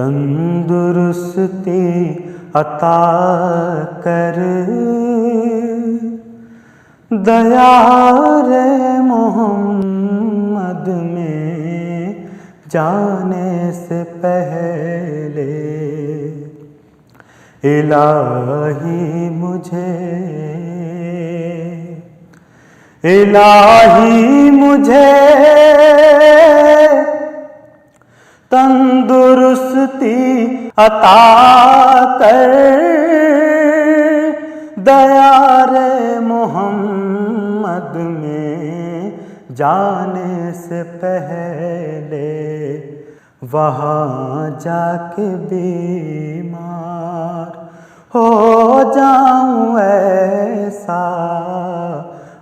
تندرستی عطا کر، دیار محمد میں جانے سے پہلے الہی مجھے تندرستی عطا کر، دیار محمد میں جانے سے پہلے وہاں جا کے بیمار ہو جاؤں ایسا،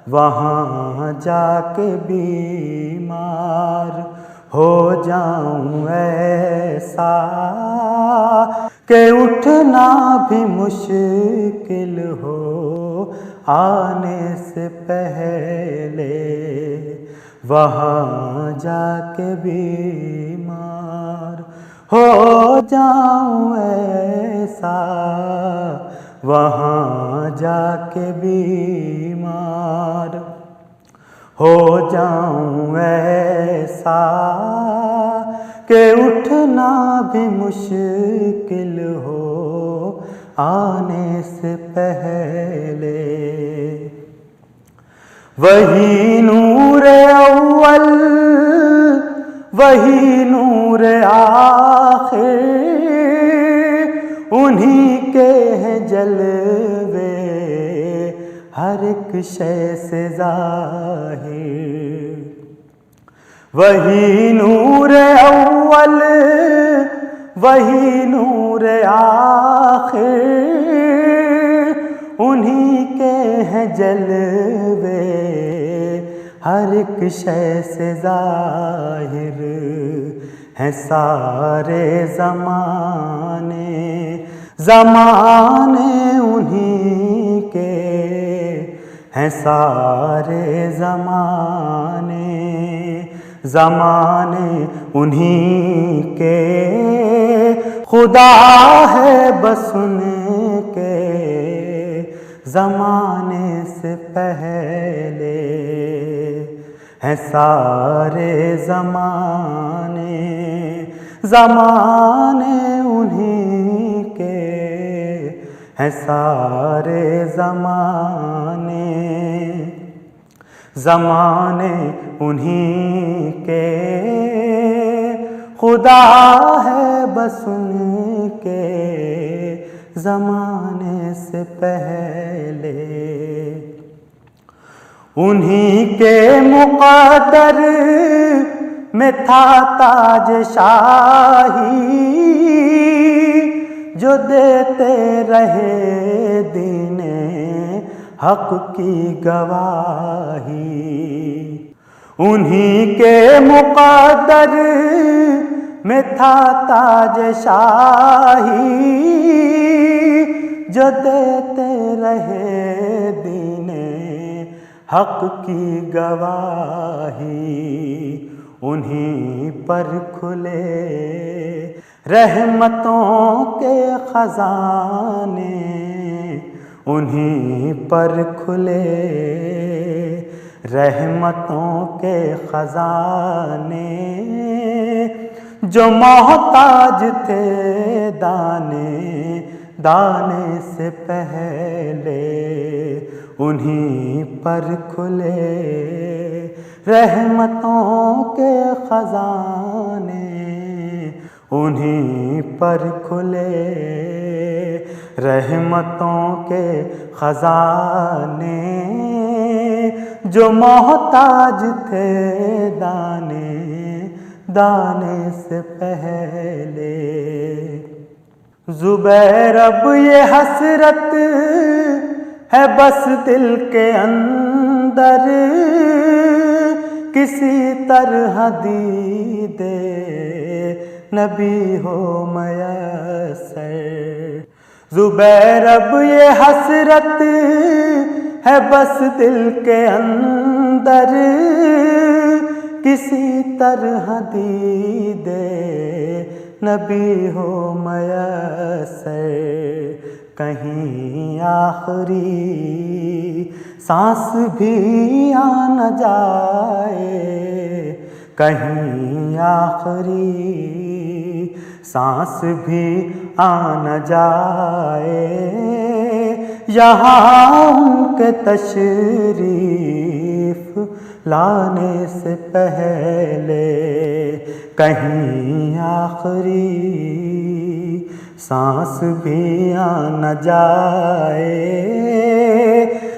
وہاں جا کے بیمار ہو جاؤں ایسا کہ اٹھنا بھی مشکل ہو آنے سے پہلے، وہاں جا کے بیمار ہو جاؤں ایسا، وہاں جا کے بیمار ہو جاؤں ایسا کہ اٹھنا بھی مشکل ہو آنے سے پہلے۔ وہی نور اول وہی نور آخر، انہی کے ہیں جلوے ہر ایک شے سے ظاہر۔ وہی نور اول وہی نور آخر، انہی کے ہیں جلوے ہر ایک شے سے ظاہر، ہیں سارے زمانے انہی کے، ہیں سارے زمانے انہی کے، خدا ہے بس ان کے زمانے سے پہلے، ہیں سارے زمانے انہی کے، ہیں سارے زمانے انہی کے، خدا ہے بس ان کے زمانے سے پہلے۔ انہی کے مقدر میں تھا تاج شاہی، جو دیتے رہے دین حق کی گواہی۔ انہی کے مقدر میں تھا تاج شاہی، جو دیتے رہے دین حق کی گواہی۔ انہی پر کھلے رحمتوں کے خزانے، انہی پر کھلے رحمتوں کے خزانے، جو محتاج تھے دانے سے پہلے، انہی پر کھلے رحمتوں کے خزانے، انہی پر کھلے رحمتوں کے خزانے، جو محتاج تھے دانے سے پہلے۔ زبیر اب یہ حسرت ہے بس دل کے اندر، کسی طرح دید نبی ہو میسر۔ زبیر اب یہ حسرت ہے بس دل کے اندر، کسی طرح دید نبی ہو میسر، کہیں آخری سانس بھی آ نہ جائے، کہیں آخری سانس بھی آ نہ جائے، یہاں ان کے تشریف لانے سے پہلے کہیں آخری سانس بھی آ نہ جائے،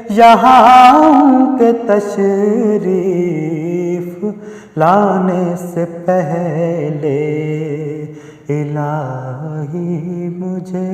یہاں ان کے تشریف لانے سے پہلے الہی مجھے